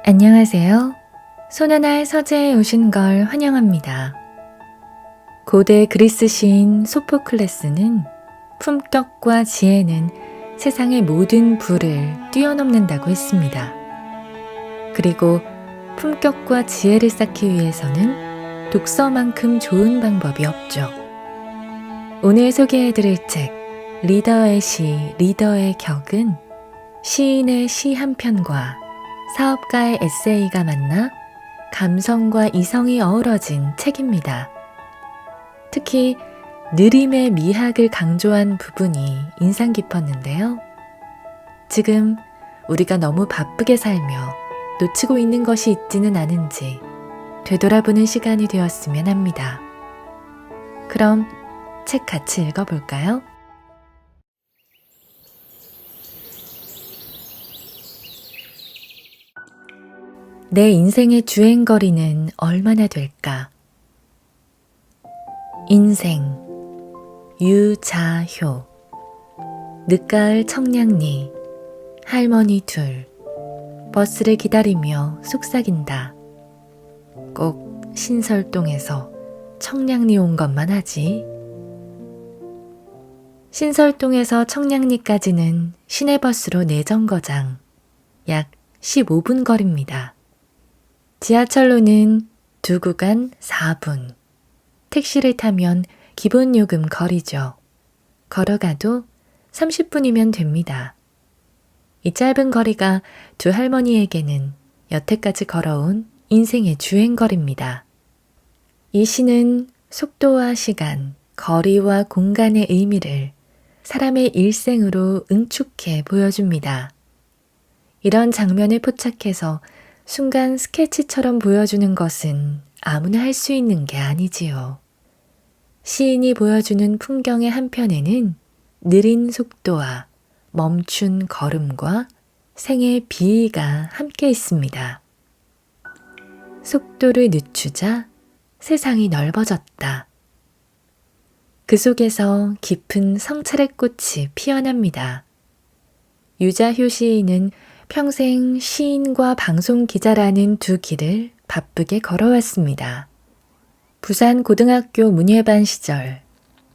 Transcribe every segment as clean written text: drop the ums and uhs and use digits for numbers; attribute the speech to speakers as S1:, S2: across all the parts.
S1: 안녕하세요. 손하나의 서재에 오신 걸 환영합니다. 고대 그리스 시인 소포클레스는 품격과 지혜는 세상의 모든 부를 뛰어넘는다고 했습니다. 그리고 품격과 지혜를 쌓기 위해서는 독서만큼 좋은 방법이 없죠. 오늘 소개해드릴 책 리더의 시, 리더의 격은 시인의 시 한 편과 사업가의 에세이가 만나 감성과 이성이 어우러진 책입니다. 특히 느림의 미학을 강조한 부분이 인상 깊었는데요. 지금 우리가 너무 바쁘게 살며 놓치고 있는 것이 있지는 않은지 되돌아보는 시간이 되었으면 합니다. 그럼 책 같이 읽어볼까요? 내 인생의 주행거리는 얼마나 될까? 인생 유자효 늦가을 청량리 할머니 둘 버스를 기다리며 속삭인다. 꼭 신설동에서 청량리 온 것만 하지. 신설동에서 청량리까지는 시내버스로 내정거장 약 15분 거리입니다. 지하철로는 2구간 4분, 택시를 타면 기본 요금 거리죠. 걸어가도 30분이면 됩니다. 이 짧은 거리가 두 할머니에게는 여태까지 걸어온 인생의 주행거리입니다. 이 시는 속도와 시간, 거리와 공간의 의미를 사람의 일생으로 응축해 보여줍니다. 이런 장면에 포착해서 순간 스케치처럼 보여주는 것은 아무나 할 수 있는 게 아니지요. 시인이 보여주는 풍경의 한편에는 느린 속도와 멈춘 걸음과 생의 비위가 함께 있습니다. 속도를 늦추자 세상이 넓어졌다. 그 속에서 깊은 성찰의 꽃이 피어납니다. 유자효 시인은 평생 시인과 방송 기자라는 두 길을 바쁘게 걸어왔습니다. 부산 고등학교 문예반 시절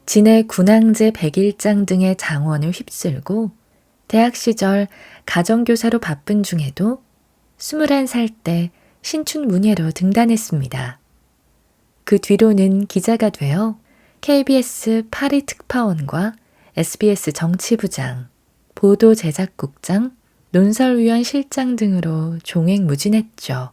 S1: 진해 군항제 백일장 등의 장원을 휩쓸고 대학 시절 가정교사로 바쁜 중에도 21살 때 신춘문예로 등단했습니다. 그 뒤로는 기자가 되어 KBS 파리 특파원과 SBS 정치부장, 보도제작국장, 논설위원 실장 등으로 종횡무진했죠.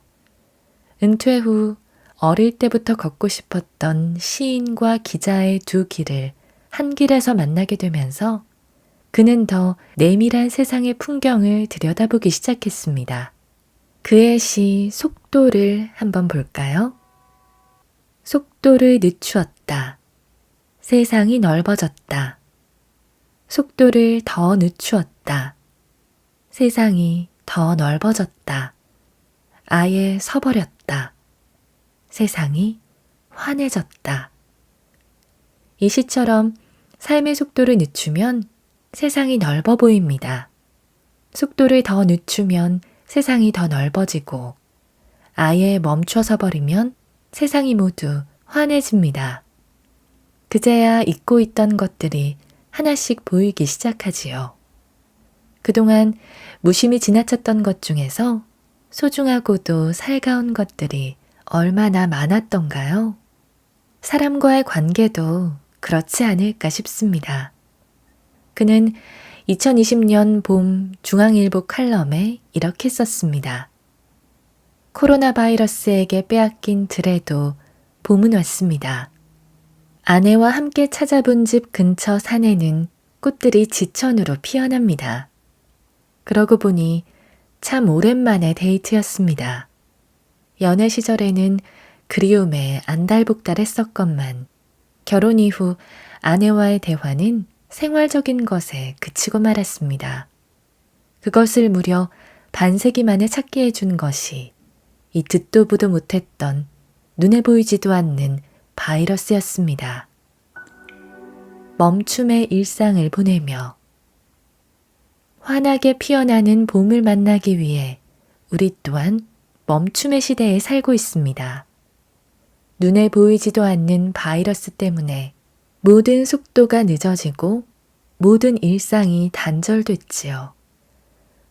S1: 은퇴 후 어릴 때부터 걷고 싶었던 시인과 기자의 두 길을 한 길에서 만나게 되면서 그는 더 내밀한 세상의 풍경을 들여다보기 시작했습니다. 그의 시 속도를 한번 볼까요? 속도를 늦추었다. 세상이 넓어졌다. 속도를 더 늦추었다. 세상이 더 넓어졌다. 아예 서버렸다. 세상이 환해졌다. 이 시처럼 삶의 속도를 늦추면 세상이 넓어 보입니다. 속도를 더 늦추면 세상이 더 넓어지고 아예 멈춰서 버리면 세상이 모두 환해집니다. 그제야 잊고 있던 것들이 하나씩 보이기 시작하지요. 그동안 무심히 지나쳤던 것 중에서 소중하고도 살가운 것들이 얼마나 많았던가요? 사람과의 관계도 그렇지 않을까 싶습니다. 그는 2020년 봄 중앙일보 칼럼에 이렇게 썼습니다. 코로나 바이러스에게 빼앗긴 들에도 봄은 왔습니다. 아내와 함께 찾아본 집 근처 산에는 꽃들이 지천으로 피어납니다. 그러고 보니 참 오랜만의 데이트였습니다. 연애 시절에는 그리움에 안달복달했었건만 결혼 이후 아내와의 대화는 생활적인 것에 그치고 말았습니다. 그것을 무려 반세기 만에 찾게 해준 것이 이 듣도 보도 못했던 눈에 보이지도 않는 바이러스였습니다. 멈춤의 일상을 보내며 환하게 피어나는 봄을 만나기 위해 우리 또한 멈춤의 시대에 살고 있습니다. 눈에 보이지도 않는 바이러스 때문에 모든 속도가 늦어지고 모든 일상이 단절됐지요.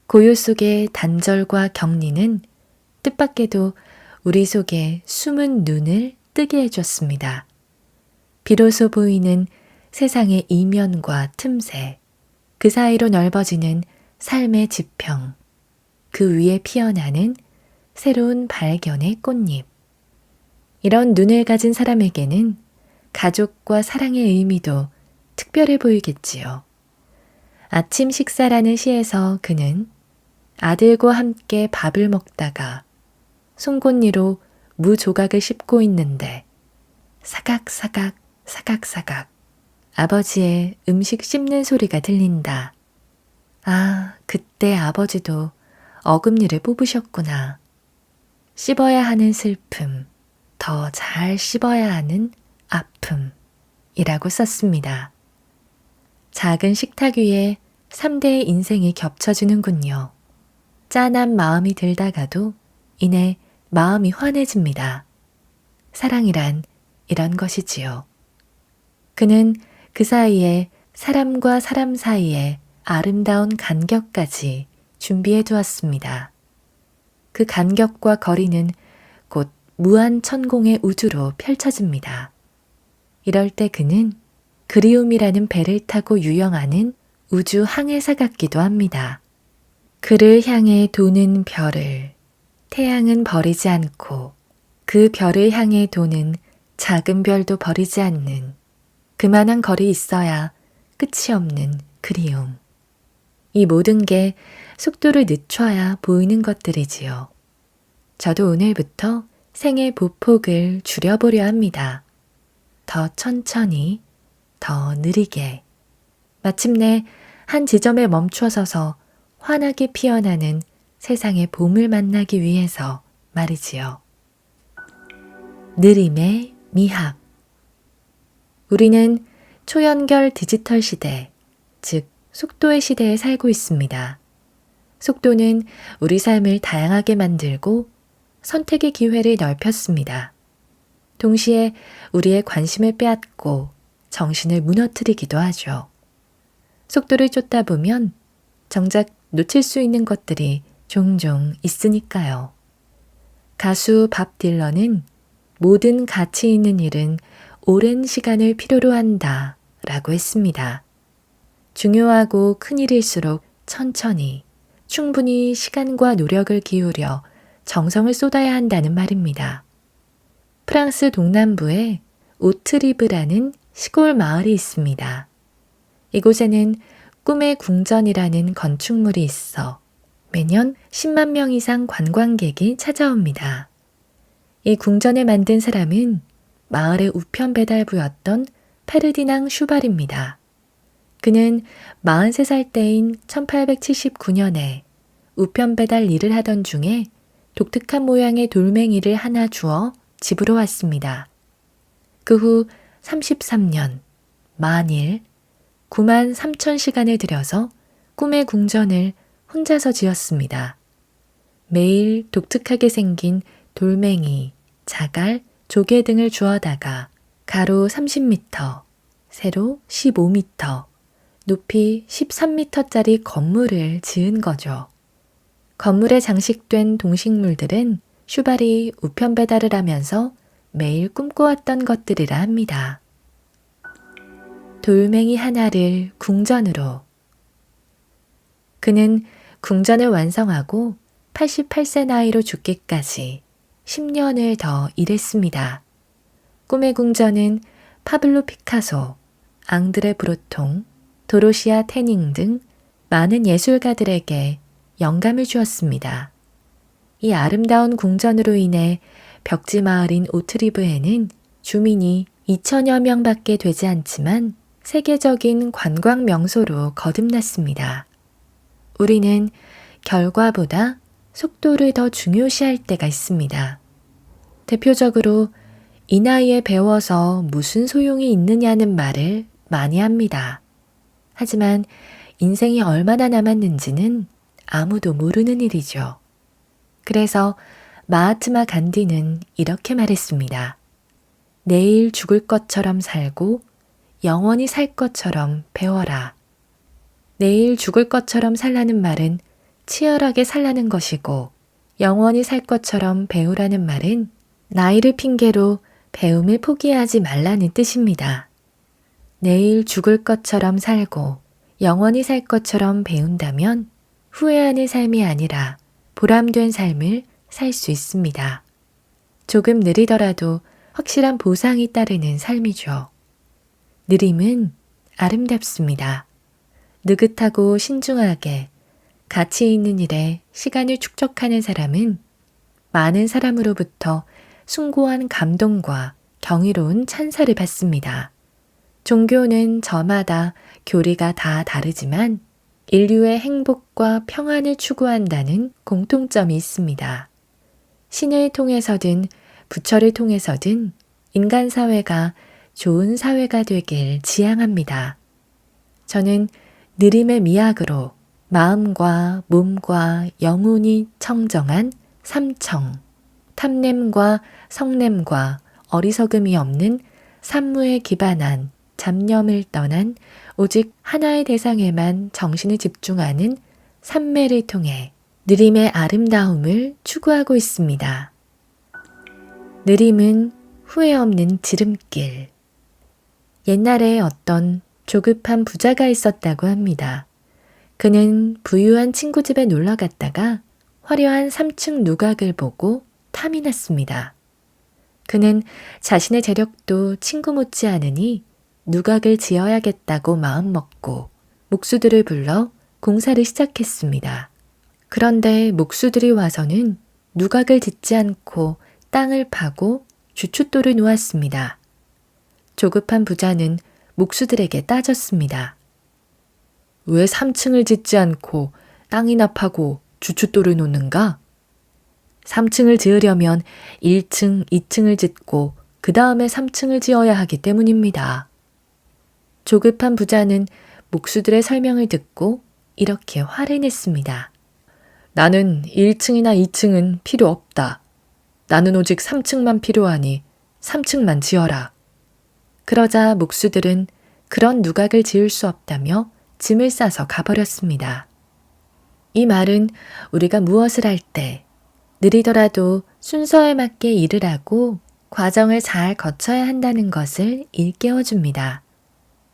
S1: 고요 속의 단절과 격리는 뜻밖에도 우리 속에 숨은 눈을 뜨게 해줬습니다. 비로소 보이는 세상의 이면과 틈새, 그 사이로 넓어지는 삶의 지평, 그 위에 피어나는 새로운 발견의 꽃잎. 이런 눈을 가진 사람에게는 가족과 사랑의 의미도 특별해 보이겠지요. 아침 식사라는 시에서 그는 아들과 함께 밥을 먹다가 송곳니로 무 조각을 씹고 있는데 사각사각 사각사각 아버지의 음식 씹는 소리가 들린다. 아, 그때 아버지도 어금니를 뽑으셨구나. 씹어야 하는 슬픔, 더 잘 씹어야 하는 아픔이라고 썼습니다. 작은 식탁 위에 3대의 인생이 겹쳐지는군요. 짠한 마음이 들다가도 이내 마음이 환해집니다. 사랑이란 이런 것이지요. 그는 그 사이에 사람과 사람 사이에 아름다운 간격까지 준비해 두었습니다. 그 간격과 거리는 곧 무한 천공의 우주로 펼쳐집니다. 이럴 때 그는 그리움이라는 배를 타고 유영하는 우주 항해사 같기도 합니다. 그를 향해 도는 별을 태양은 버리지 않고 그 별을 향해 도는 작은 별도 버리지 않는 그만한 거리 있어야 끝이 없는 그리움. 이 모든 게 속도를 늦춰야 보이는 것들이지요. 저도 오늘부터 생의 보폭을 줄여보려 합니다. 더 천천히, 더 느리게. 마침내 한 지점에 멈춰서서 환하게 피어나는 세상의 봄을 만나기 위해서 말이지요. 느림의 미학. 우리는 초연결 디지털 시대, 즉 속도의 시대에 살고 있습니다. 속도는 우리 삶을 다양하게 만들고 선택의 기회를 넓혔습니다. 동시에 우리의 관심을 빼앗고 정신을 무너뜨리기도 하죠. 속도를 쫓다 보면 정작 놓칠 수 있는 것들이 종종 있으니까요. 가수 밥 딜런은 모든 가치 있는 일은 오랜 시간을 필요로 한다 라고 했습니다. 중요하고 큰 일일수록 천천히, 충분히 시간과 노력을 기울여 정성을 쏟아야 한다는 말입니다. 프랑스 동남부에 오트리브라는 시골 마을이 있습니다. 이곳에는 꿈의 궁전이라는 건축물이 있어 매년 10만 명 이상 관광객이 찾아옵니다. 이 궁전을 만든 사람은 마을의 우편 배달부였던 페르디낭 슈발입니다. 그는 43살 때인 1879년에 우편 배달 일을 하던 중에 독특한 모양의 돌멩이를 하나 주워 집으로 왔습니다. 그 후 33년, 만일 9만 3천 시간을 들여서 꿈의 궁전을 혼자서 지었습니다. 매일 독특하게 생긴 돌멩이, 자갈, 조개 등을 주워다가 가로 30m, 세로 15m, 높이 13m짜리 건물을 지은 거죠. 건물에 장식된 동식물들은 슈발이 우편 배달을 하면서 매일 꿈꿔왔던 것들이라 합니다. 돌멩이 하나를 궁전으로. 그는 궁전을 완성하고 88세 나이로 죽기까지 10년을 더 일했습니다. 꿈의 궁전은 파블로 피카소, 앙드레 브로통, 도로시아 태닝 등 많은 예술가들에게 영감을 주었습니다. 이 아름다운 궁전으로 인해 벽지 마을인 오트리브에는 주민이 2천여 명밖에 되지 않지만 세계적인 관광 명소로 거듭났습니다. 우리는 결과보다 속도를 더 중요시할 때가 있습니다. 대표적으로 이 나이에 배워서 무슨 소용이 있느냐는 말을 많이 합니다. 하지만 인생이 얼마나 남았는지는 아무도 모르는 일이죠. 그래서 마하트마 간디는 이렇게 말했습니다. 내일 죽을 것처럼 살고 영원히 살 것처럼 배워라. 내일 죽을 것처럼 살라는 말은 치열하게 살라는 것이고 영원히 살 것처럼 배우라는 말은 나이를 핑계로 배움을 포기하지 말라는 뜻입니다. 내일 죽을 것처럼 살고 영원히 살 것처럼 배운다면 후회하는 삶이 아니라 보람된 삶을 살 수 있습니다. 조금 느리더라도 확실한 보상이 따르는 삶이죠. 느림은 아름답습니다. 느긋하고 신중하게 가치 있는 일에 시간을 축적하는 사람은 많은 사람으로부터 숭고한 감동과 경이로운 찬사를 받습니다. 종교는 저마다 교리가 다 다르지만 인류의 행복과 평안을 추구한다는 공통점이 있습니다. 신을 통해서든 부처를 통해서든 인간 사회가 좋은 사회가 되길 지향합니다. 저는 느림의 미학으로 마음과 몸과 영혼이 청정한 삼청, 탐냄과 성냄과 어리석음이 없는 산무에 기반한 잡념을 떠난 오직 하나의 대상에만 정신을 집중하는 삼매를 통해 느림의 아름다움을 추구하고 있습니다. 느림은 후회 없는 지름길. 옛날에 어떤 조급한 부자가 있었다고 합니다. 그는 부유한 친구 집에 놀러 갔다가 화려한 3층 누각을 보고 탐이 났습니다. 그는 자신의 재력도 친구 못지않으니 누각을 지어야겠다고 마음먹고 목수들을 불러 공사를 시작했습니다. 그런데 목수들이 와서는 누각을 짓지 않고 땅을 파고 주춧돌을 놓았습니다. 조급한 부자는 목수들에게 따졌습니다. 왜 3층을 짓지 않고 땅이나 파고 주춧돌을 놓는가? 3층을 지으려면 1층, 2층을 짓고 그 다음에 3층을 지어야 하기 때문입니다. 조급한 부자는 목수들의 설명을 듣고 이렇게 화를 냈습니다. 나는 1층이나 2층은 필요 없다. 나는 오직 3층만 필요하니 3층만 지어라. 그러자 목수들은 그런 누각을 지을 수 없다며 짐을 싸서 가버렸습니다. 이 말은 우리가 무엇을 할 때 느리더라도 순서에 맞게 일을 하고 과정을 잘 거쳐야 한다는 것을 일깨워줍니다.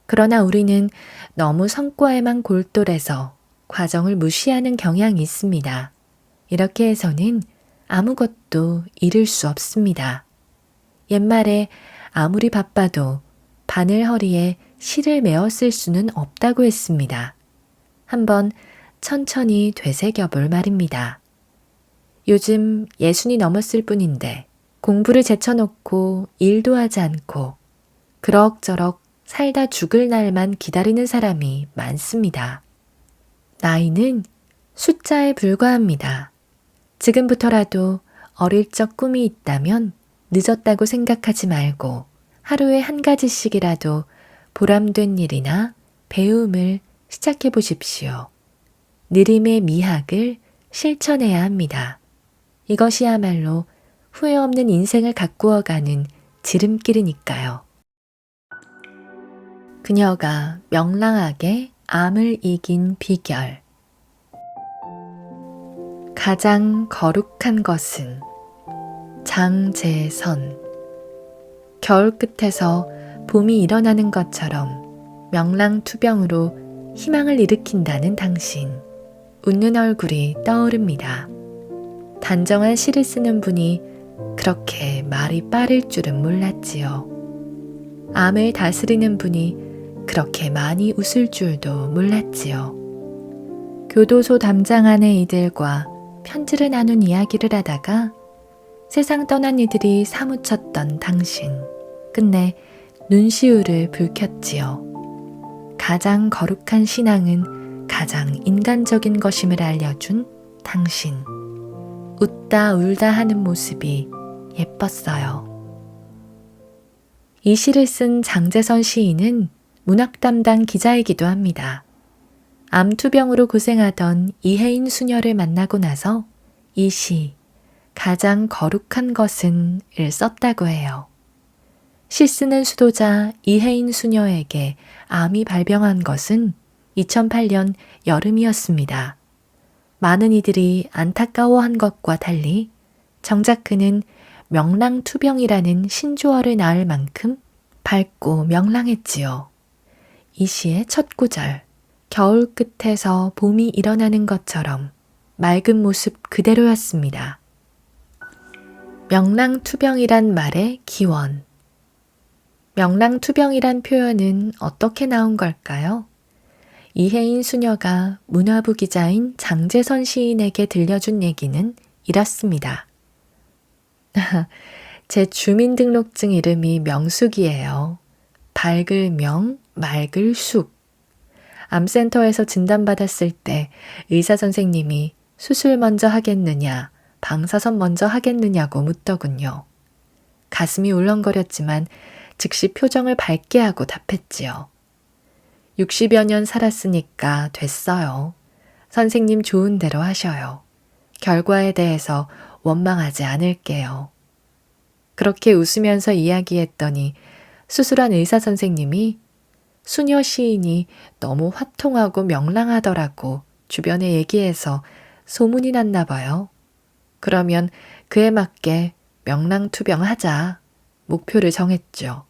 S1: 그러나 우리는 너무 성과에만 골똘해서 과정을 무시하는 경향이 있습니다. 이렇게 해서는 아무것도 이룰 수 없습니다. 옛말에 아무리 바빠도 바늘 허리에 실을 메었을 수는 없다고 했습니다. 한번 천천히 되새겨 볼 말입니다. 요즘 60이 넘었을 뿐인데 공부를 제쳐놓고 일도 하지 않고 그럭저럭 살다 죽을 날만 기다리는 사람이 많습니다. 나이는 숫자에 불과합니다. 지금부터라도 어릴 적 꿈이 있다면 늦었다고 생각하지 말고 하루에 한 가지씩이라도 보람된 일이나 배움을 시작해 보십시오. 느림의 미학을 실천해야 합니다. 이것이야말로 후회 없는 인생을 가꾸어가는 지름길이니까요. 그녀가 명랑하게 암을 이긴 비결. 가장 거룩한 것은 장제선. 겨울 끝에서 봄이 일어나는 것처럼 명랑투병으로 희망을 일으킨다는 당신. 웃는 얼굴이 떠오릅니다. 단정한 시를 쓰는 분이 그렇게 말이 빠를 줄은 몰랐지요. 암을 다스리는 분이 그렇게 많이 웃을 줄도 몰랐지요. 교도소 담장 안의 이들과 편지를 나눈 이야기를 하다가 세상 떠난 이들이 사무쳤던 당신. 끝내 눈시울을 붉혔지요. 가장 거룩한 신앙은 가장 인간적인 것임을 알려준 당신. 웃다 울다 하는 모습이 예뻤어요. 이 시를 쓴 장제선 시인은 문학 담당 기자이기도 합니다. 암투병으로 고생하던 이혜인 수녀를 만나고 나서 이 시, 가장 거룩한 것은 을 썼다고 해요. 시 쓰는 수도자 이혜인 수녀에게 암이 발병한 것은 2008년 여름이었습니다. 많은 이들이 안타까워한 것과 달리 정작 그는 명랑투병이라는 신조어를 낳을 만큼 밝고 명랑했지요. 이 시의 첫 구절, 겨울 끝에서 봄이 일어나는 것처럼 맑은 모습 그대로였습니다. 명랑투병이란 말의 기원. 명랑투병이란 표현은 어떻게 나온 걸까요? 이혜인 수녀가 문화부 기자인 장재선 시인에게 들려준 얘기는 이렇습니다. 제 주민등록증 이름이 명숙이에요. 밝을 명, 맑을 숙. 암센터에서 진단받았을 때 의사 선생님이 수술 먼저 하겠느냐, 방사선 먼저 하겠느냐고 묻더군요. 가슴이 울렁거렸지만 즉시 표정을 밝게 하고 답했지요. 60여 년 살았으니까 됐어요. 선생님 좋은 대로 하셔요. 결과에 대해서 원망하지 않을게요. 그렇게 웃으면서 이야기했더니 수술한 의사 선생님이 수녀 시인이 너무 화통하고 명랑하더라고 주변에 얘기해서 소문이 났나 봐요. 그러면 그에 맞게 명랑투병하자 목표를 정했죠.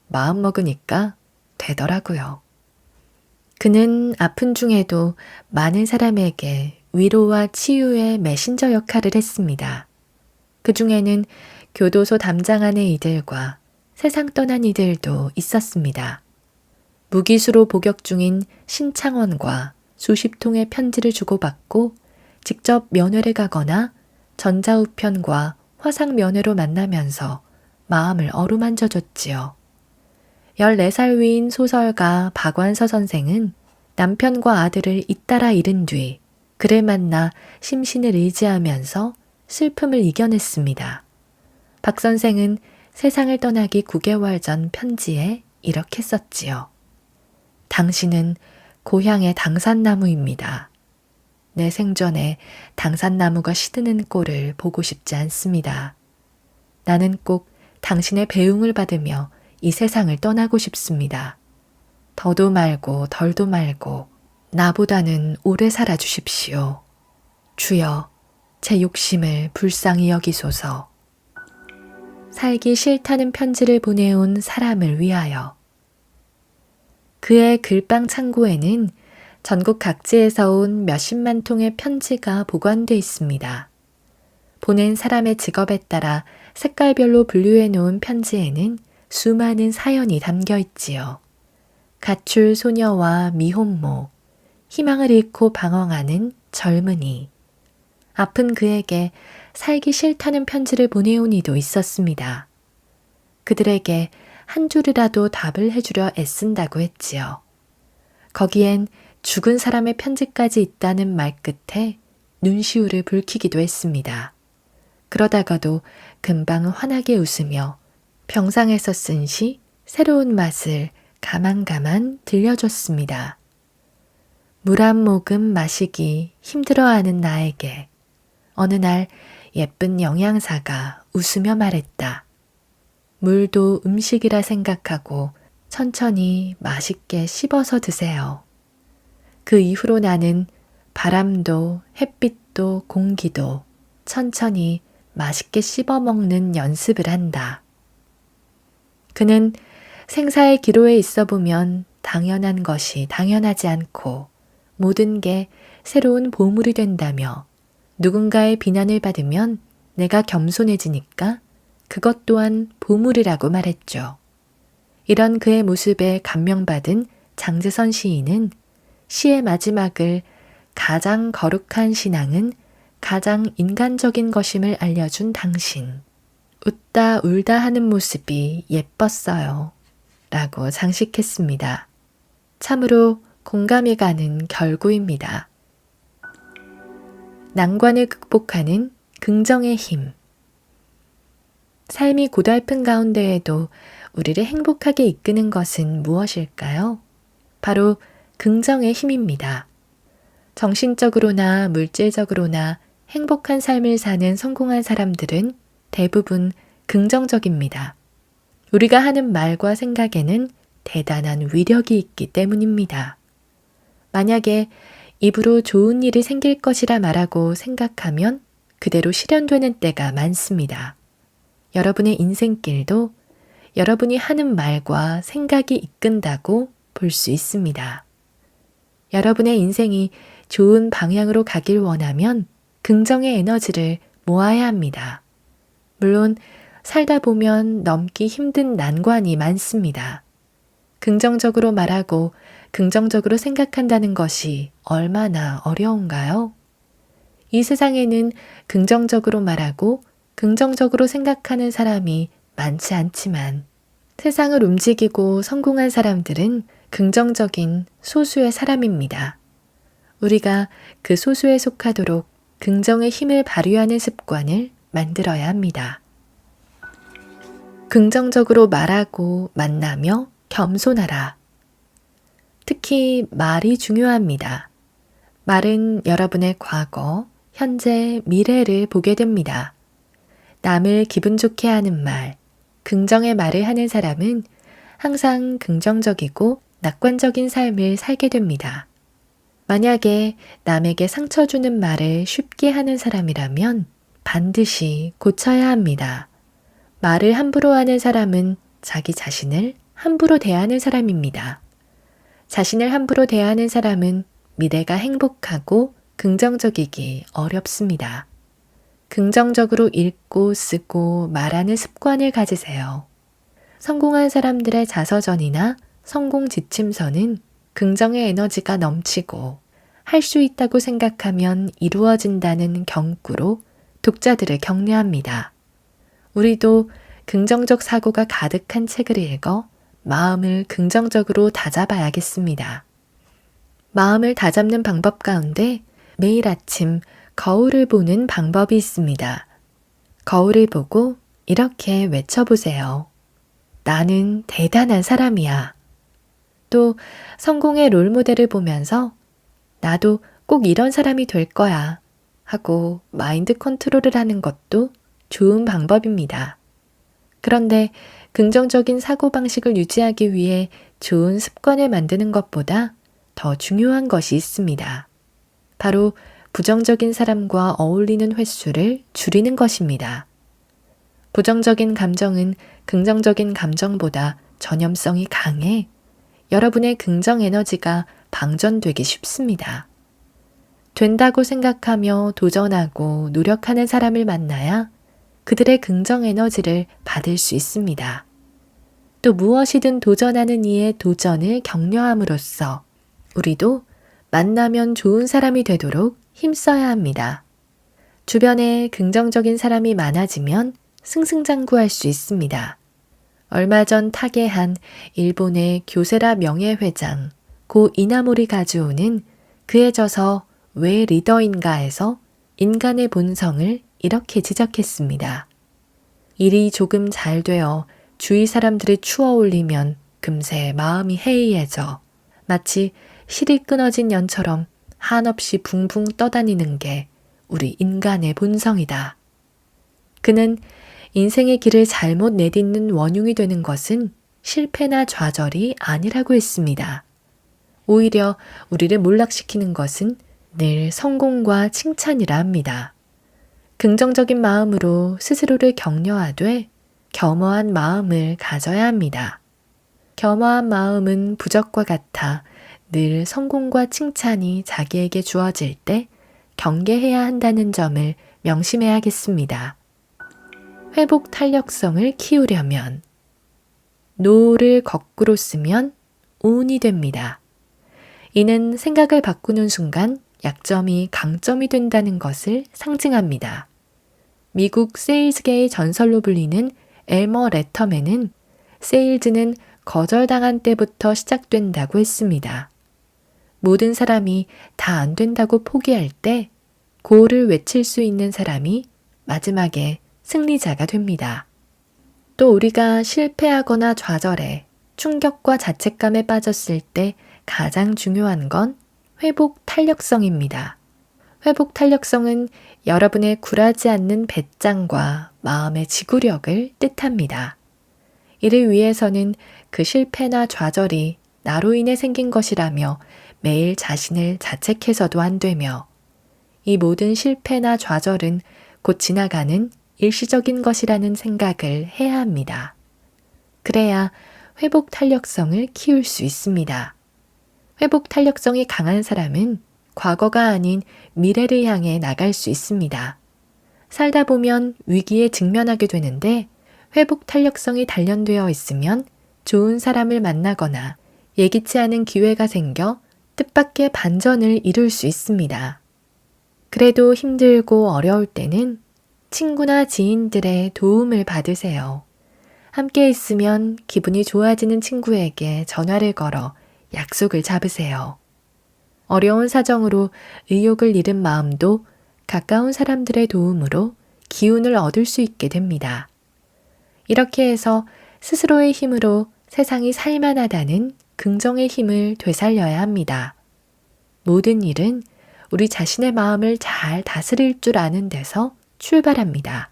S1: 마음 먹으니까 되더라고요. 그는 아픈 중에도 많은 사람에게 위로와 치유의 메신저 역할을 했습니다. 그 중에는 교도소 담장 안의 이들과 세상 떠난 이들도 있었습니다. 무기수로 복역 중인 신창원과 수십 통의 편지를 주고받고 직접 면회를 가거나 전자우편과 화상면회로 만나면서 마음을 어루만져 줬지요. 14살 위인 소설가 박완서 선생은 남편과 아들을 잇따라 잃은 뒤 그를 만나 심신을 의지하면서 슬픔을 이겨냈습니다. 박 선생은 세상을 떠나기 9개월 전 편지에 이렇게 썼지요. 당신은 고향의 당산나무입니다. 내 생전에 당산나무가 시드는 꼴을 보고 싶지 않습니다. 나는 꼭 당신의 배웅을 받으며 이 세상을 떠나고 싶습니다. 더도 말고 덜도 말고 나보다는 오래 살아주십시오. 주여, 제 욕심을 불쌍히 여기소서. 살기 싫다는 편지를 보내온 사람을 위하여. 그의 글방 창고에는 전국 각지에서 온 몇십만 통의 편지가 보관돼 있습니다. 보낸 사람의 직업에 따라 색깔별로 분류해 놓은 편지에는 수많은 사연이 담겨 있지요. 가출 소녀와 미혼모, 희망을 잃고 방황하는 젊은이, 아픈 그에게 살기 싫다는 편지를 보내온 이도 있었습니다. 그들에게 한 줄이라도 답을 해주려 애쓴다고 했지요. 거기엔 죽은 사람의 편지까지 있다는 말 끝에 눈시울을 붉히기도 했습니다. 그러다가도 금방 환하게 웃으며 병상에서 쓴 시 새로운 맛을 가만가만 들려줬습니다. 물 한 모금 마시기 힘들어하는 나에게 어느 날 예쁜 영양사가 웃으며 말했다. 물도 음식이라 생각하고 천천히 맛있게 씹어서 드세요. 그 이후로 나는 바람도 햇빛도 공기도 천천히 맛있게 씹어 먹는 연습을 한다. 그는 생사의 기로에 있어 보면 당연한 것이 당연하지 않고 모든 게 새로운 보물이 된다며 누군가의 비난을 받으면 내가 겸손해지니까 그것 또한 보물이라고 말했죠. 이런 그의 모습에 감명받은 장재선 시인은 시의 마지막을 가장 거룩한 신앙은 가장 인간적인 것임을 알려준 당신. 웃다 울다 하는 모습이 예뻤어요. 라고 장식했습니다. 참으로 공감이 가는 결구입니다. 난관을 극복하는 긍정의 힘. 삶이 고달픈 가운데에도 우리를 행복하게 이끄는 것은 무엇일까요? 바로 긍정의 힘입니다. 정신적으로나 물질적으로나 행복한 삶을 사는 성공한 사람들은 대부분 긍정적입니다. 우리가 하는 말과 생각에는 대단한 위력이 있기 때문입니다. 만약에 입으로 좋은 일이 생길 것이라 말하고 생각하면 그대로 실현되는 때가 많습니다. 여러분의 인생길도 여러분이 하는 말과 생각이 이끈다고 볼 수 있습니다. 여러분의 인생이 좋은 방향으로 가길 원하면 긍정의 에너지를 모아야 합니다. 물론 살다 보면 넘기 힘든 난관이 많습니다. 긍정적으로 말하고 긍정적으로 생각한다는 것이 얼마나 어려운가요? 이 세상에는 긍정적으로 말하고 긍정적으로 생각하는 사람이 많지 않지만 세상을 움직이고 성공한 사람들은 긍정적인 소수의 사람입니다. 우리가 그 소수에 속하도록 긍정의 힘을 발휘하는 습관을 만들어야 합니다. 긍정적으로 말하고 만나며 겸손하라. 특히 말이 중요합니다. 말은 여러분의 과거, 현재, 미래를 보게 됩니다. 남을 기분 좋게 하는 말, 긍정의 말을 하는 사람은 항상 긍정적이고 낙관적인 삶을 살게 됩니다. 만약에 남에게 상처 주는 말을 쉽게 하는 사람이라면 반드시 고쳐야 합니다. 말을 함부로 하는 사람은 자기 자신을 함부로 대하는 사람입니다. 자신을 함부로 대하는 사람은 미래가 행복하고 긍정적이기 어렵습니다. 긍정적으로 읽고 쓰고 말하는 습관을 가지세요. 성공한 사람들의 자서전이나 성공 지침서는 긍정의 에너지가 넘치고 할 수 있다고 생각하면 이루어진다는 경구로 독자들을 격려합니다. 우리도 긍정적 사고가 가득한 책을 읽어 마음을 긍정적으로 다잡아야겠습니다. 마음을 다잡는 방법 가운데 매일 아침 거울을 보는 방법이 있습니다. 거울을 보고 이렇게 외쳐보세요. 나는 대단한 사람이야. 또 성공의 롤모델을 보면서 나도 꼭 이런 사람이 될 거야 하고 마인드 컨트롤을 하는 것도 좋은 방법입니다. 그런데 긍정적인 사고방식을 유지하기 위해 좋은 습관을 만드는 것보다 더 중요한 것이 있습니다. 바로 부정적인 사람과 어울리는 횟수를 줄이는 것입니다. 부정적인 감정은 긍정적인 감정보다 전염성이 강해 여러분의 긍정 에너지가 방전되기 쉽습니다. 된다고 생각하며 도전하고 노력하는 사람을 만나야 그들의 긍정 에너지를 받을 수 있습니다. 또 무엇이든 도전하는 이의 도전을 격려함으로써 우리도 만나면 좋은 사람이 되도록 힘써야 합니다. 주변에 긍정적인 사람이 많아지면 승승장구할 수 있습니다. 얼마 전 타계한 일본의 교세라 명예회장 고 이나모리 가즈오는 그에 져서 왜 리더인가에서 인간의 본성을 이렇게 지적했습니다. 일이 조금 잘 되어 주위 사람들이 추워 올리면 금세 마음이 해이해져 마치 실이 끊어진 연처럼 한없이 붕붕 떠다니는 게 우리 인간의 본성이다. 그는 인생의 길을 잘못 내딛는 원흉이 되는 것은 실패나 좌절이 아니라고 했습니다. 오히려 우리를 몰락시키는 것은 늘 성공과 칭찬이라 합니다. 긍정적인 마음으로 스스로를 격려하되 겸허한 마음을 가져야 합니다. 겸허한 마음은 부적과 같아 늘 성공과 칭찬이 자기에게 주어질 때 경계해야 한다는 점을 명심해야겠습니다. 회복 탄력성을 키우려면 노를 거꾸로 쓰면 운이 됩니다. 이는 생각을 바꾸는 순간 약점이 강점이 된다는 것을 상징합니다. 미국 세일즈계의 전설로 불리는 엘머 레터맨은 세일즈는 거절당한 때부터 시작된다고 했습니다. 모든 사람이 다 안 된다고 포기할 때 고를 외칠 수 있는 사람이 마지막에 승리자가 됩니다. 또 우리가 실패하거나 좌절해 충격과 자책감에 빠졌을 때 가장 중요한 건 회복 탄력성입니다. 회복 탄력성은 여러분의 굴하지 않는 배짱과 마음의 지구력을 뜻합니다. 이를 위해서는 그 실패나 좌절이 나로 인해 생긴 것이라며 매일 자신을 자책해서도 안 되며 이 모든 실패나 좌절은 곧 지나가는 일시적인 것이라는 생각을 해야 합니다. 그래야 회복 탄력성을 키울 수 있습니다. 회복 탄력성이 강한 사람은 과거가 아닌 미래를 향해 나갈 수 있습니다. 살다 보면 위기에 직면하게 되는데 회복 탄력성이 단련되어 있으면 좋은 사람을 만나거나 예기치 않은 기회가 생겨 뜻밖의 반전을 이룰 수 있습니다. 그래도 힘들고 어려울 때는 친구나 지인들의 도움을 받으세요. 함께 있으면 기분이 좋아지는 친구에게 전화를 걸어 약속을 잡으세요. 어려운 사정으로 의욕을 잃은 마음도 가까운 사람들의 도움으로 기운을 얻을 수 있게 됩니다. 이렇게 해서 스스로의 힘으로 세상이 살만하다는 긍정의 힘을 되살려야 합니다. 모든 일은 우리 자신의 마음을 잘 다스릴 줄 아는 데서 출발합니다.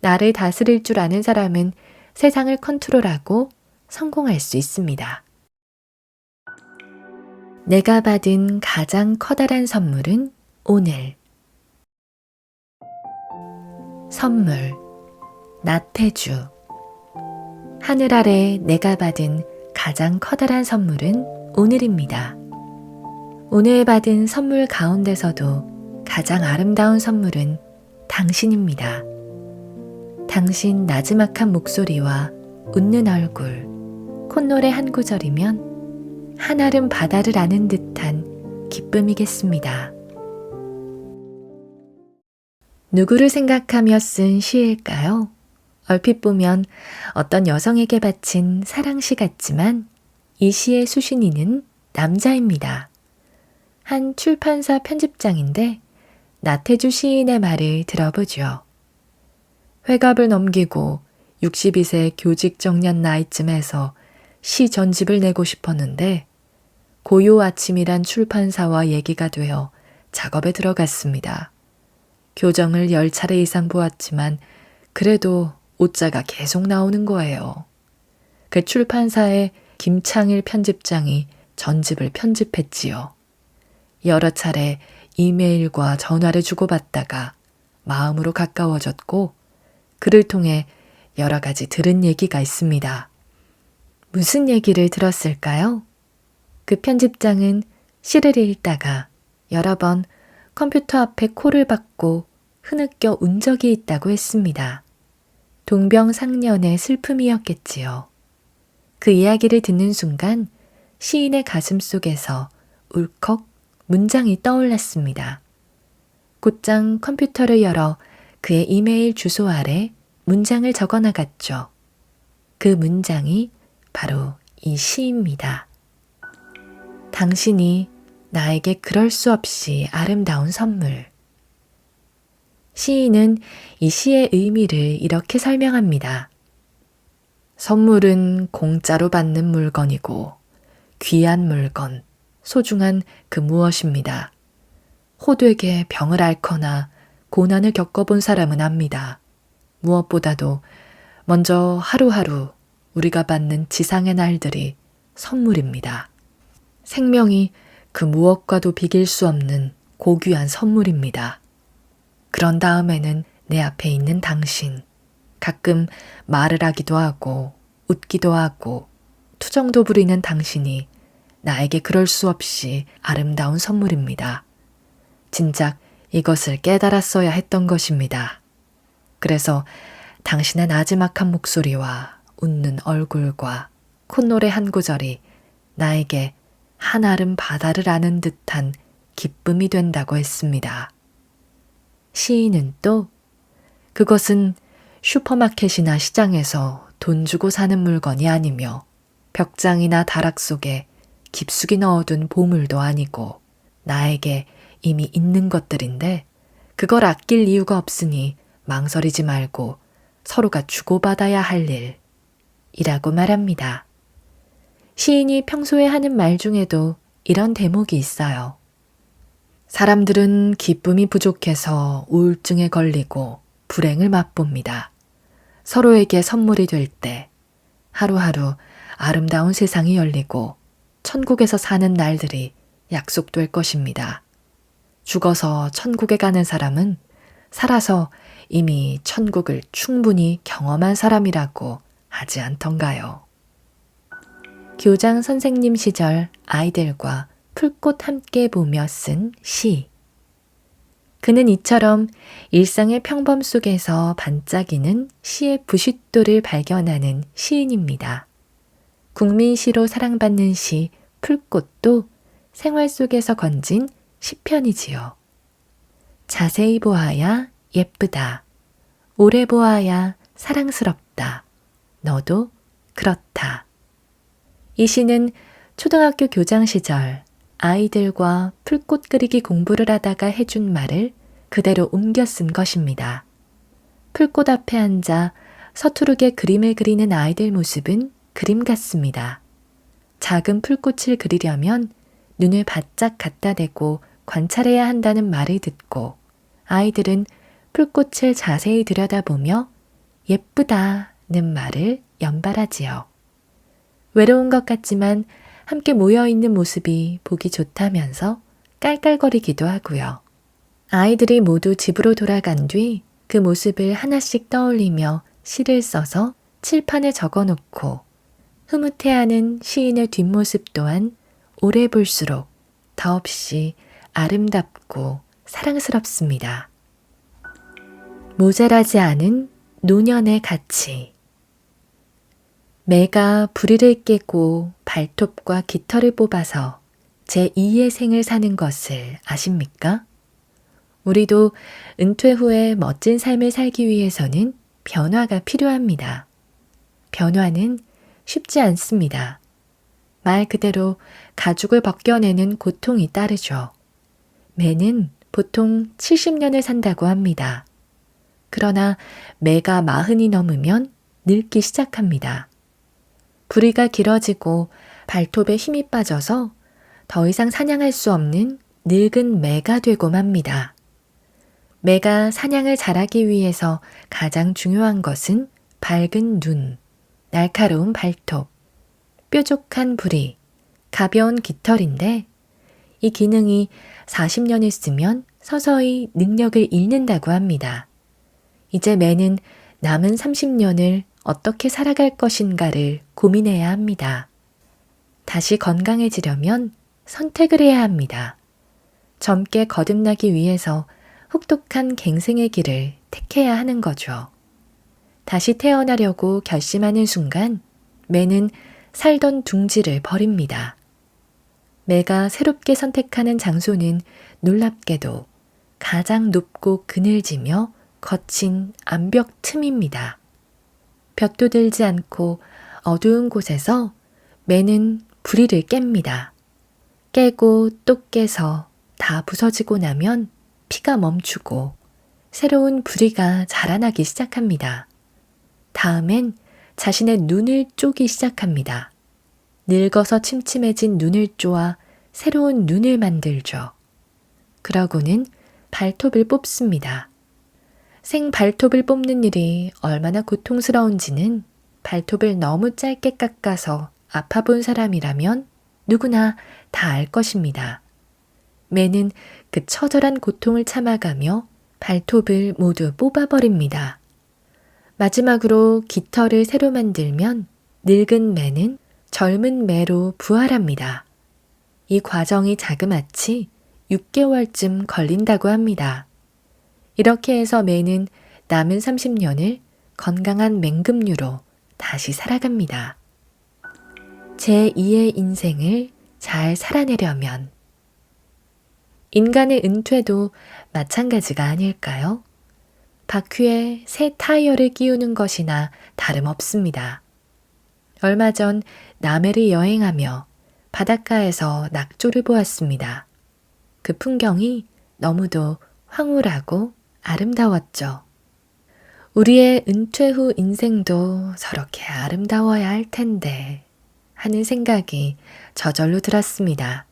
S1: 나를 다스릴 줄 아는 사람은 세상을 컨트롤하고 성공할 수 있습니다. 내가 받은 가장 커다란 선물은 오늘. 선물, 나태주. 하늘 아래 내가 받은 가장 커다란 선물은 오늘입니다. 오늘 받은 선물 가운데서도 가장 아름다운 선물은 당신입니다. 당신 나지막한 목소리와 웃는 얼굴, 콧노래 한 구절이면 한아름 바다를 아는 듯한 기쁨이겠습니다. 누구를 생각하며 쓴 시일까요? 얼핏 보면 어떤 여성에게 바친 사랑시 같지만 이 시의 수신인은 남자입니다. 한 출판사 편집장인데 나태주 시인의 말을 들어보죠. 회갑을 넘기고 62세 교직 정년 나이쯤에서 시 전집을 내고 싶었는데 고요 아침이란 출판사와 얘기가 되어 작업에 들어갔습니다. 교정을 10차례 이상 보았지만 그래도 오자가 계속 나오는 거예요. 그 출판사의 김창일 편집장이 전집을 편집했지요. 여러 차례 이메일과 전화를 주고받다가 마음으로 가까워졌고 그를 통해 여러 가지 들은 얘기가 있습니다. 무슨 얘기를 들었을까요? 그 편집장은 시를 읽다가 여러 번 컴퓨터 앞에 콜을 받고 흐느껴 운 적이 있다고 했습니다. 동병상련의 슬픔이었겠지요. 그 이야기를 듣는 순간 시인의 가슴 속에서 울컥 문장이 떠올랐습니다. 곧장 컴퓨터를 열어 그의 이메일 주소 아래 문장을 적어 나갔죠. 그 문장이 바로 이 시입니다. 당신이 나에게 그럴 수 없이 아름다운 선물. 시인은 이 시의 의미를 이렇게 설명합니다. 선물은 공짜로 받는 물건이고 귀한 물건, 소중한 그 무엇입니다. 호되게 병을 앓거나 고난을 겪어본 사람은 압니다. 무엇보다도 먼저 하루하루 우리가 받는 지상의 날들이 선물입니다. 생명이 그 무엇과도 비길 수 없는 고귀한 선물입니다. 그런 다음에는 내 앞에 있는 당신, 가끔 말을 하기도 하고 웃기도 하고 투정도 부리는 당신이 나에게 그럴 수 없이 아름다운 선물입니다. 진작 이것을 깨달았어야 했던 것입니다. 그래서 당신의 나지막한 목소리와 웃는 얼굴과 콧노래 한 구절이 나에게 한아름 바다를 아는 듯한 기쁨이 된다고 했습니다. 시인은 또 그것은 슈퍼마켓이나 시장에서 돈 주고 사는 물건이 아니며 벽장이나 다락 속에 깊숙이 넣어둔 보물도 아니고 나에게 이미 있는 것들인데 그걸 아낄 이유가 없으니 망설이지 말고 서로가 주고받아야 할 일이라고 말합니다. 시인이 평소에 하는 말 중에도 이런 대목이 있어요. 사람들은 기쁨이 부족해서 우울증에 걸리고 불행을 맛봅니다. 서로에게 선물이 될 때 하루하루 아름다운 세상이 열리고 천국에서 사는 날들이 약속될 것입니다. 죽어서 천국에 가는 사람은 살아서 이미 천국을 충분히 경험한 사람이라고 하지 않던가요? 교장 선생님 시절 아이들과 풀꽃 함께 보며 쓴 시. 그는 이처럼 일상의 평범 속에서 반짝이는 시의 부싯돌을 발견하는 시인입니다. 국민시로 사랑받는 시 풀꽃도 생활 속에서 건진 시편이지요. 자세히 보아야 예쁘다. 오래 보아야 사랑스럽다. 너도 그렇다. 이 시는 초등학교 교장 시절 아이들과 풀꽃 그리기 공부를 하다가 해준 말을 그대로 옮겨 쓴 것입니다. 풀꽃 앞에 앉아 서투르게 그림을 그리는 아이들 모습은 그림 같습니다. 작은 풀꽃을 그리려면 눈을 바짝 갖다 대고 관찰해야 한다는 말을 듣고 아이들은 풀꽃을 자세히 들여다보며 예쁘다는 말을 연발하지요. 외로운 것 같지만 함께 모여있는 모습이 보기 좋다면서 깔깔거리기도 하고요. 아이들이 모두 집으로 돌아간 뒤 그 모습을 하나씩 떠올리며 시를 써서 칠판에 적어놓고 흐뭇해하는 시인의 뒷모습 또한 오래 볼수록 더없이 아름답고 사랑스럽습니다. 모자라지 않은 노년의 가치. 매가 부리를 깨고 발톱과 깃털을 뽑아서 제2의 생을 사는 것을 아십니까? 우리도 은퇴 후에 멋진 삶을 살기 위해서는 변화가 필요합니다. 변화는 쉽지 않습니다. 말 그대로 가죽을 벗겨내는 고통이 따르죠. 매는 보통 70년을 산다고 합니다. 그러나 매가 40이 넘으면 늙기 시작합니다. 부리가 길어지고 발톱에 힘이 빠져서 더 이상 사냥할 수 없는 늙은 매가 되고 맙니다. 매가 사냥을 잘하기 위해서 가장 중요한 것은 밝은 눈, 날카로운 발톱, 뾰족한 부리, 가벼운 깃털인데 이 기능이 40년을 쓰면 서서히 능력을 잃는다고 합니다. 이제 매는 남은 30년을 어떻게 살아갈 것인가를 고민해야 합니다. 다시 건강해지려면 선택을 해야 합니다. 젊게 거듭나기 위해서 혹독한 갱생의 길을 택해야 하는 거죠. 다시 태어나려고 결심하는 순간 매는 살던 둥지를 버립니다. 매가 새롭게 선택하는 장소는 놀랍게도 가장 높고 그늘지며 거친 암벽 틈입니다. 볕도 들지 않고 어두운 곳에서 매는 부리를 깹니다. 깨고 또 깨서 다 부서지고 나면 피가 멈추고 새로운 부리가 자라나기 시작합니다. 다음엔 자신의 눈을 쪼기 시작합니다. 늙어서 침침해진 눈을 쪼아 새로운 눈을 만들죠. 그러고는 발톱을 뽑습니다. 생 발톱을 뽑는 일이 얼마나 고통스러운지는 발톱을 너무 짧게 깎아서 아파 본 사람이라면 누구나 다 알 것입니다. 매는 그 처절한 고통을 참아가며 발톱을 모두 뽑아버립니다. 마지막으로 깃털을 새로 만들면 늙은 매는 젊은 매로 부활합니다. 이 과정이 자그마치 6개월쯤 걸린다고 합니다. 이렇게 해서 매는 남은 30년을 건강한 맹금류로 다시 살아갑니다. 제2의 인생을 잘 살아내려면 인간의 은퇴도 마찬가지가 아닐까요? 바퀴에 새 타이어를 끼우는 것이나 다름없습니다. 얼마 전 남해를 여행하며 바닷가에서 낙조를 보았습니다. 그 풍경이 너무도 황홀하고 아름다웠죠. 우리의 은퇴 후 인생도 저렇게 아름다워야 할 텐데 하는 생각이 저절로 들었습니다.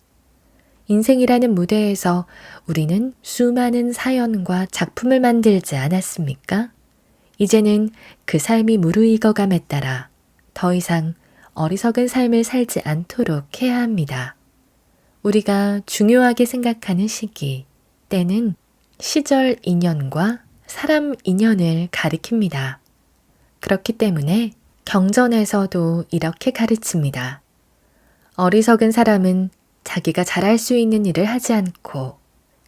S1: 인생이라는 무대에서 우리는 수많은 사연과 작품을 만들지 않았습니까? 이제는 그 삶이 무르익어감에 따라 더 이상 어리석은 삶을 살지 않도록 해야 합니다. 우리가 중요하게 생각하는 시기, 때는 시절 인연과 사람 인연을 가리킵니다. 그렇기 때문에 경전에서도 이렇게 가르칩니다. 어리석은 사람은 자기가 잘할 수 있는 일을 하지 않고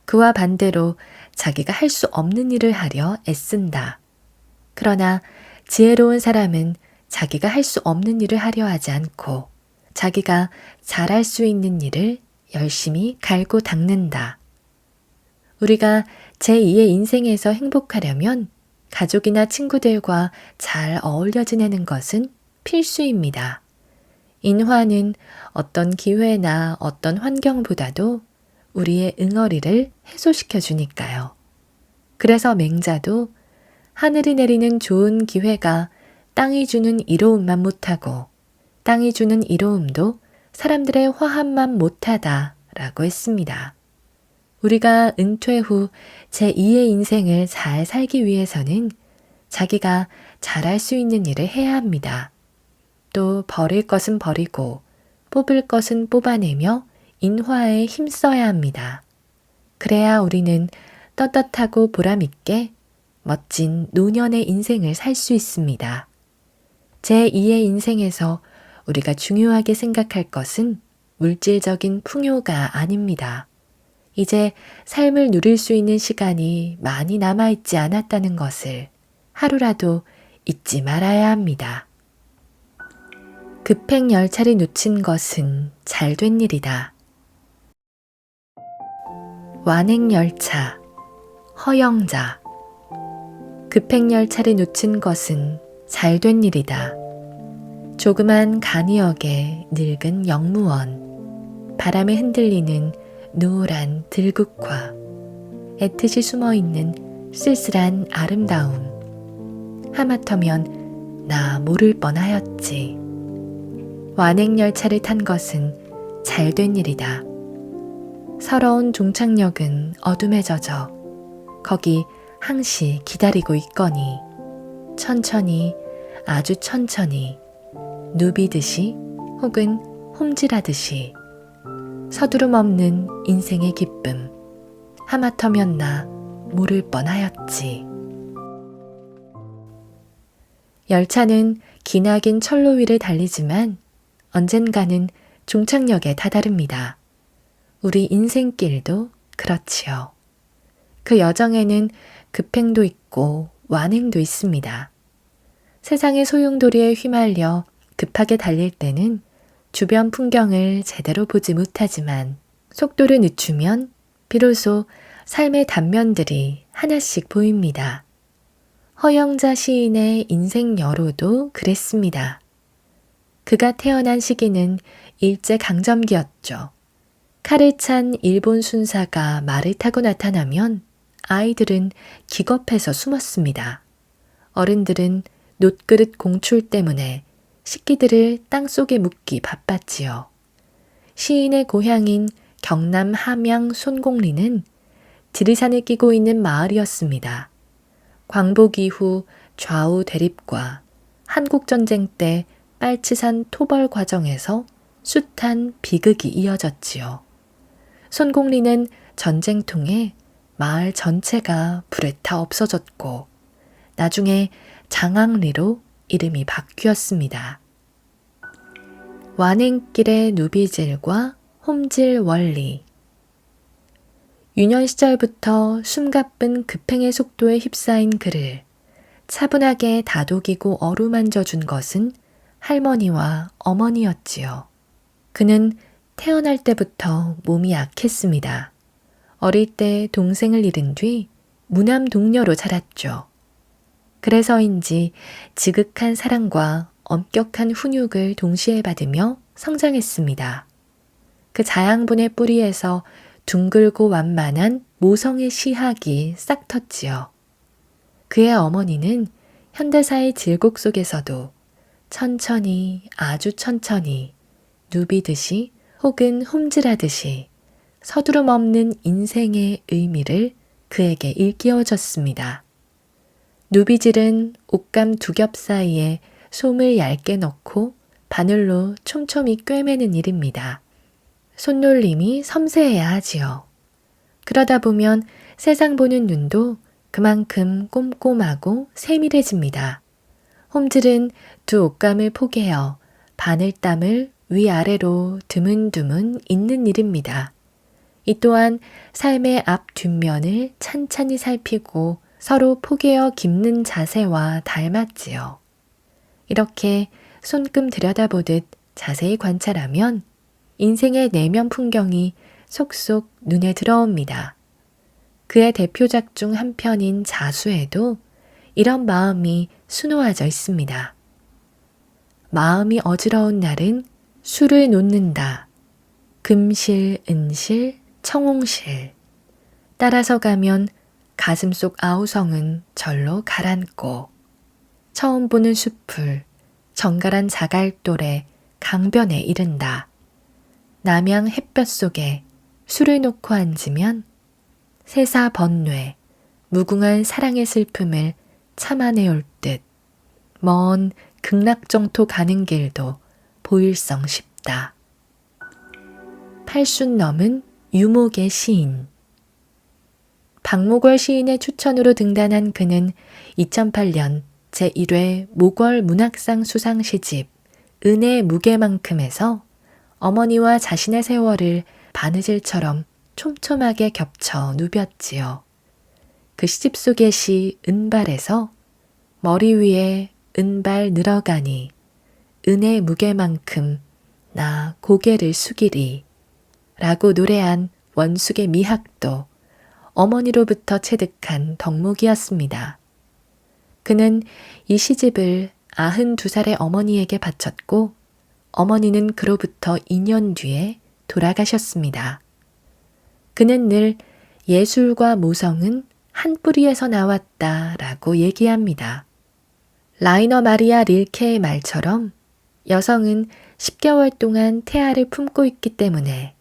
S1: 그와 반대로 자기가 할 수 없는 일을 하려 애쓴다. 그러나 지혜로운 사람은 자기가 할 수 없는 일을 하려 하지 않고 자기가 잘할 수 있는 일을 열심히 갈고 닦는다. 우리가 제2의 인생에서 행복하려면 가족이나 친구들과 잘 어울려 지내는 것은 필수입니다. 인화는 어떤 기회나 어떤 환경보다도 우리의 응어리를 해소시켜 주니까요. 그래서 맹자도 하늘이 내리는 좋은 기회가 땅이 주는 이로움만 못하고 땅이 주는 이로움도 사람들의 화합만 못하다 라고 했습니다. 우리가 은퇴 후 제2의 인생을 잘 살기 위해서는 자기가 잘할 수 있는 일을 해야 합니다. 또 버릴 것은 버리고 뽑을 것은 뽑아내며 인화에 힘써야 합니다. 그래야 우리는 떳떳하고 보람있게 멋진 노년의 인생을 살 수 있습니다. 제2의 인생에서 우리가 중요하게 생각할 것은 물질적인 풍요가 아닙니다. 이제 삶을 누릴 수 있는 시간이 많이 남아있지 않았다는 것을 하루라도 잊지 말아야 합니다. 급행 열차를 놓친 것은 잘된 일이다. 완행열차, 허영자. 급행 열차를 놓친 것은 잘된 일이다. 조그만 간이역의 늙은 영무원, 바람에 흔들리는 노란 들국화, 애틋이 숨어있는 쓸쓸한 아름다움. 하마터면 나 모를 뻔하였지. 완행열차를 탄 것은 잘된 일이다. 서러운 종착역은 어둠에 젖어 거기 항시 기다리고 있거니 천천히 아주 천천히 누비듯이 혹은 홈질하듯이 서두름 없는 인생의 기쁨 하마터면 나 모를 뻔하였지. 열차는 기나긴 철로 위를 달리지만 언젠가는 종착역에 다다릅니다. 우리 인생길도 그렇지요. 그 여정에는 급행도 있고 완행도 있습니다. 세상의 소용돌이에 휘말려 급하게 달릴 때는 주변 풍경을 제대로 보지 못하지만 속도를 늦추면 비로소 삶의 단면들이 하나씩 보입니다. 허영자 시인의 인생 여로도 그랬습니다. 그가 태어난 시기는 일제강점기였죠. 칼을 찬 일본 순사가 말을 타고 나타나면 아이들은 기겁해서 숨었습니다. 어른들은 놋그릇 공출 때문에 식기들을 땅속에 묻기 바빴지요. 시인의 고향인 경남 함양 손공리는 지리산을 끼고 있는 마을이었습니다. 광복 이후 좌우 대립과 한국전쟁 때 빨치산 토벌 과정에서 숱한 비극이 이어졌지요. 손공리는 전쟁통에 마을 전체가 불에 타 없어졌고 나중에 장항리로 이름이 바뀌었습니다. 완행길의 누비질과 홈질 원리. 유년 시절부터 숨가쁜 급행의 속도에 휩싸인 그를 차분하게 다독이고 어루만져 준 것은 할머니와 어머니였지요. 그는 태어날 때부터 몸이 약했습니다. 어릴 때 동생을 잃은 뒤 무남동녀로 자랐죠. 그래서인지 지극한 사랑과 엄격한 훈육을 동시에 받으며 성장했습니다. 그 자양분의 뿌리에서 둥글고 완만한 모성의 시학이 싹 텄지요. 그의 어머니는 현대사의 질곡 속에서도 천천히 아주 천천히 누비듯이 혹은 홈질하듯이 서두름 없는 인생의 의미를 그에게 일깨워줬습니다. 누비질은 옷감 두 겹 사이에 솜을 얇게 넣고 바늘로 촘촘히 꿰매는 일입니다. 손놀림이 섬세해야 하지요. 그러다 보면 세상 보는 눈도 그만큼 꼼꼼하고 세밀해집니다. 홈질은 두 옷감을 포개어 바늘땀을 위아래로 드문드문 잇는 일입니다. 이 또한 삶의 앞 뒷면을 찬찬히 살피고 서로 포개어 깁는 자세와 닮았지요. 이렇게 손금 들여다보듯 자세히 관찰하면 인생의 내면 풍경이 속속 눈에 들어옵니다. 그의 대표작 중 한 편인 자수에도 이런 마음이 수놓아져 있습니다. 마음이 어지러운 날은 술을 놓는다. 금실, 은실, 청홍실. 따라서 가면 가슴속 아우성은 절로 가라앉고 처음 보는 숲을 정갈한 자갈돌에 강변에 이른다. 남양 햇볕 속에 술을 놓고 앉으면 세사 번뇌, 무궁한 사랑의 슬픔을 참아내올 듯 먼 극락정토 가는 길도 보일성 싶다. 80 넘은 유목의 시인. 박목월 시인의 추천으로 등단한 그는 2008년 제1회 모걸 문학상 수상시집 은의 무게만큼에서 어머니와 자신의 세월을 바느질처럼 촘촘하게 겹쳐 누볐지요. 그 시집 속의 시 은발에서 머리 위에 은발 늘어가니 은의 무게만큼 나 고개를 숙이리 라고 노래한 원숙의 미학도 어머니로부터 체득한 덕목이었습니다. 그는 이 시집을 92살의 어머니에게 바쳤고 어머니는 그로부터 2년 뒤에 돌아가셨습니다. 그는 늘 예술과 모성은 한 뿌리에서 나왔다라고 얘기합니다. 라이너 마리아 릴케의 말처럼 여성은 10개월 동안 태아를 품고 있기 때문에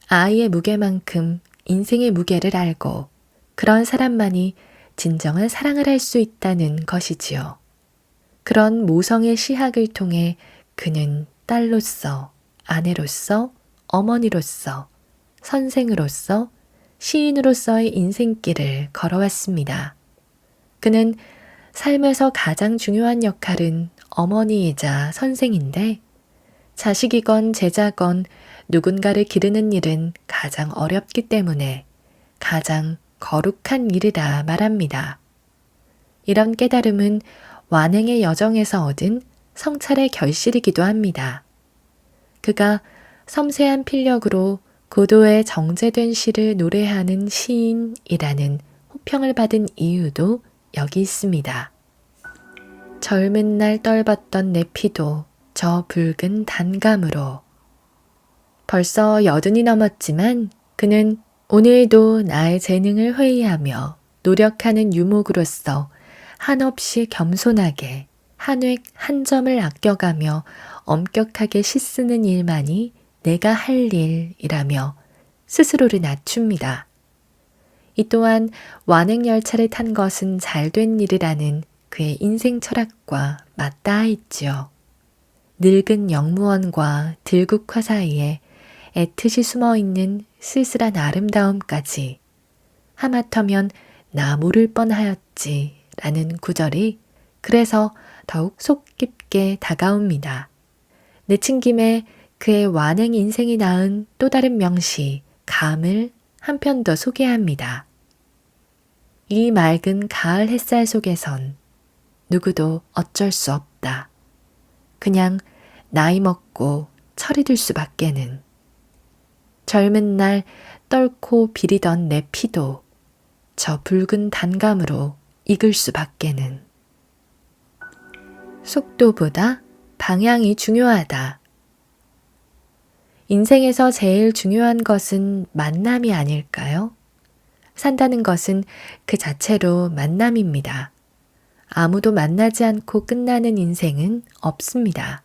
S1: 아이의 무게만큼 인생의 무게를 알고 그런 사람만이 진정한 사랑을 할 수 있다는 것이지요. 그런 모성의 시학을 통해 그는 딸로서, 아내로서, 어머니로서, 선생으로서, 시인으로서의 인생길을 걸어왔습니다. 그는 삶에서 가장 중요한 역할은 어머니이자 선생인데 자식이건 제자건 누군가를 기르는 일은 가장 어렵기 때문에 가장 거룩한 일이라 말합니다. 이런 깨달음은 완행의 여정에서 얻은 성찰의 결실이기도 합니다. 그가 섬세한 필력으로 고도의 정제된 시를 노래하는 시인이라는 호평을 받은 이유도 여기 있습니다. 젊은 날 떨봤던 내 피도 저 붉은 단감으로. 벌써 80이 넘었지만 그는 오늘도 나의 재능을 회의하며 노력하는 유목으로서 한없이 겸손하게 한 획 한 점을 아껴가며 엄격하게 시 쓰는 일만이 내가 할 일이라며 스스로를 낮춥니다. 이 또한 완행열차를 탄 것은 잘된 일이라는 그의 인생 철학과 맞닿아 있지요. 늙은 영무원과 들국화 사이에 애틋이 숨어있는 쓸쓸한 아름다움까지 하마터면 나 모를 뻔하였지 라는 구절이 그래서 더욱 속 깊게 다가옵니다. 내친김에 그의 완행 인생이 낳은 또 다른 명시 감을 한 편 더 소개합니다. 이 맑은 가을 햇살 속에선 누구도 어쩔 수 없다. 그냥 나이 먹고 철이 들 수밖에는. 젊은 날 떨고 비리던 내 피도 저 붉은 단감으로 익을 수밖에는. 속도보다 방향이 중요하다. 인생에서 제일 중요한 것은 만남이 아닐까요? 산다는 것은 그 자체로 만남입니다. 아무도 만나지 않고 끝나는 인생은 없습니다.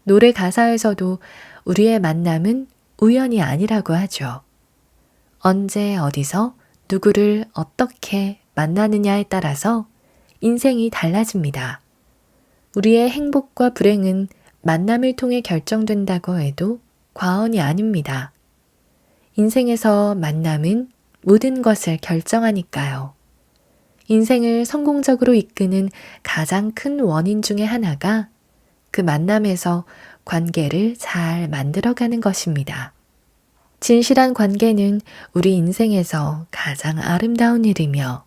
S1: 노래 가사에서도 우리의 만남은 우연이 아니라고 하죠. 언제 어디서 누구를 어떻게 만나느냐에 따라서 인생이 달라집니다. 우리의 행복과 불행은 만남을 통해 결정된다고 해도 과언이 아닙니다. 인생에서 만남은 모든 것을 결정하니까요. 인생을 성공적으로 이끄는 가장 큰 원인 중에 하나가 그 만남에서 관계를 잘 만들어가는 것입니다. 진실한 관계는 우리 인생에서 가장 아름다운 일이며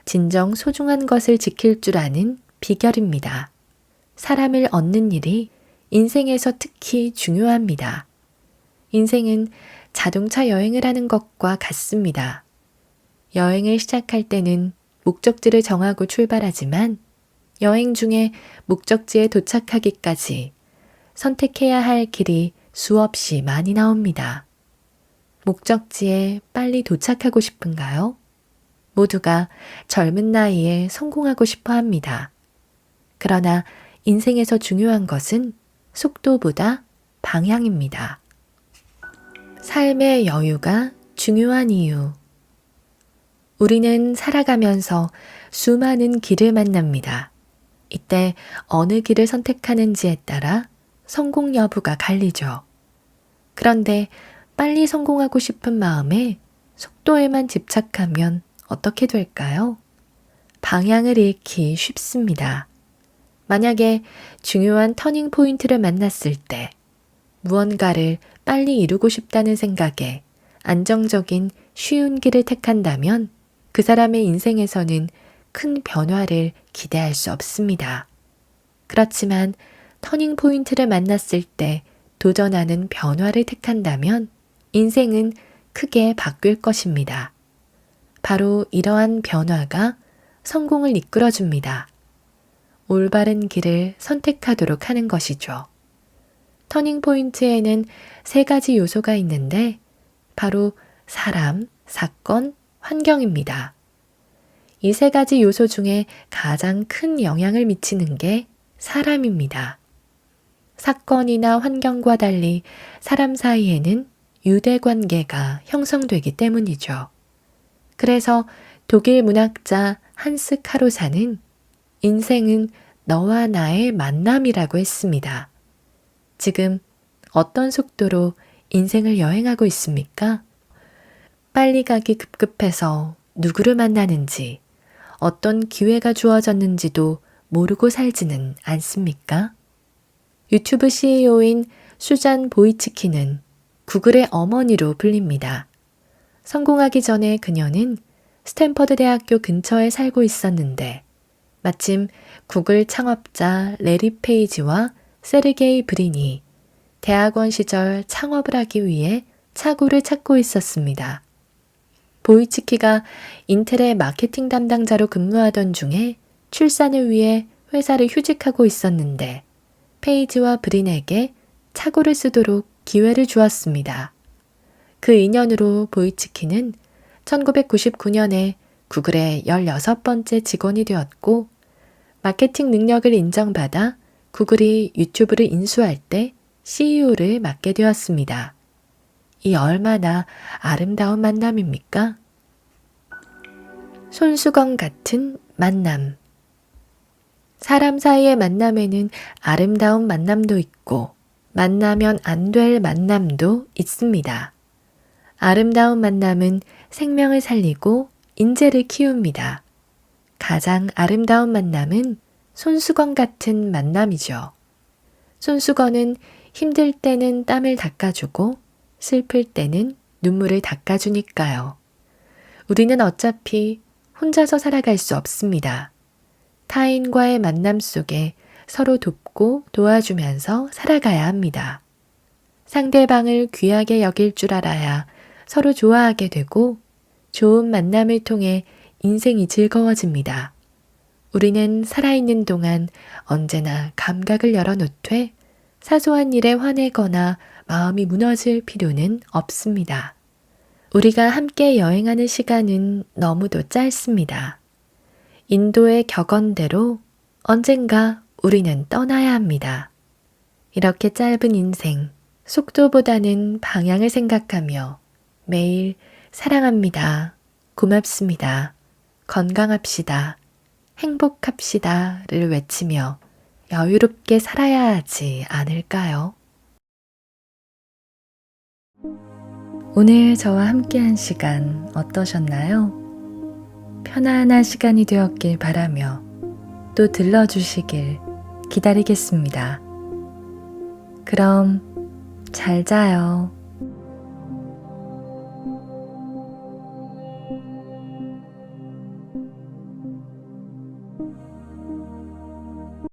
S1: 진정 소중한 것을 지킬 줄 아는 비결입니다. 사람을 얻는 일이 인생에서 특히 중요합니다. 인생은 자동차 여행을 하는 것과 같습니다. 여행을 시작할 때는 목적지를 정하고 출발하지만 여행 중에 목적지에 도착하기까지 선택해야 할 길이 수없이 많이 나옵니다. 목적지에 빨리 도착하고 싶은가요? 모두가 젊은 나이에 성공하고 싶어 합니다. 그러나 인생에서 중요한 것은 속도보다 방향입니다. 삶의 여유가 중요한 이유. 우리는 살아가면서 수많은 길을 만납니다. 이때 어느 길을 선택하는지에 따라 성공 여부가 갈리죠. 그런데 빨리 성공하고 싶은 마음에 속도에만 집착하면 어떻게 될까요? 방향을 잃기 쉽습니다. 만약에 중요한 터닝 포인트를 만났을 때 무언가를 빨리 이루고 싶다는 생각에 안정적인 쉬운 길을 택한다면 그 사람의 인생에서는 큰 변화를 기대할 수 없습니다. 그렇지만 터닝 포인트를 만났을 때 도전하는 변화를 택한다면 인생은 크게 바뀔 것입니다. 바로 이러한 변화가 성공을 이끌어줍니다. 올바른 길을 선택하도록 하는 것이죠. 터닝 포인트에는 3가지 요소가 있는데 바로 사람, 사건, 환경입니다. 이 3가지 요소 중에 가장 큰 영향을 미치는 게 사람입니다. 사건이나 환경과 달리 사람 사이에는 유대관계가 형성되기 때문이죠. 그래서 독일 문학자 한스 카로사는 인생은 너와 나의 만남이라고 했습니다. 지금 어떤 속도로 인생을 여행하고 있습니까? 빨리 가기 급급해서 누구를 만나는지, 어떤 기회가 주어졌는지도 모르고 살지는 않습니까? 유튜브 CEO인 수잔 보이츠키는 구글의 어머니로 불립니다. 성공하기 전에 그녀는 스탠퍼드 대학교 근처에 살고 있었는데 마침 구글 창업자 레리 페이지와 세르게이 브린이 대학원 시절 창업을 하기 위해 차고를 찾고 있었습니다. 보이츠키가 인텔의 마케팅 담당자로 근무하던 중에 출산을 위해 회사를 휴직하고 있었는데 페이지와 브린에게 차고를 쓰도록 기회를 주었습니다. 그 인연으로 보이츠키는 1999년에 구글의 16번째 직원이 되었고 마케팅 능력을 인정받아 구글이 유튜브를 인수할 때 CEO를 맡게 되었습니다. 이 얼마나 아름다운 만남입니까? 손수건 같은 만남. 사람 사이의 만남에는 아름다운 만남도 있고 만나면 안 될 만남도 있습니다. 아름다운 만남은 생명을 살리고 인재를 키웁니다. 가장 아름다운 만남은 손수건 같은 만남이죠. 손수건은 힘들 때는 땀을 닦아주고 슬플 때는 눈물을 닦아주니까요. 우리는 어차피 혼자서 살아갈 수 없습니다. 타인과의 만남 속에 서로 돕고 도와주면서 살아가야 합니다. 상대방을 귀하게 여길 줄 알아야 서로 좋아하게 되고 좋은 만남을 통해 인생이 즐거워집니다. 우리는 살아있는 동안 언제나 감각을 열어놓되 사소한 일에 화내거나 마음이 무너질 필요는 없습니다. 우리가 함께 여행하는 시간은 너무도 짧습니다. 인도의 격언대로 언젠가 우리는 떠나야 합니다. 이렇게 짧은 인생, 속도보다는 방향을 생각하며 매일 사랑합니다. 고맙습니다. 건강합시다. 행복합시다를 외치며 여유롭게 살아야 하지 않을까요? 오늘 저와 함께한 시간 어떠셨나요? 편안한 시간이 되었길 바라며 또 들러주시길 기다리겠습니다. 그럼 잘 자요.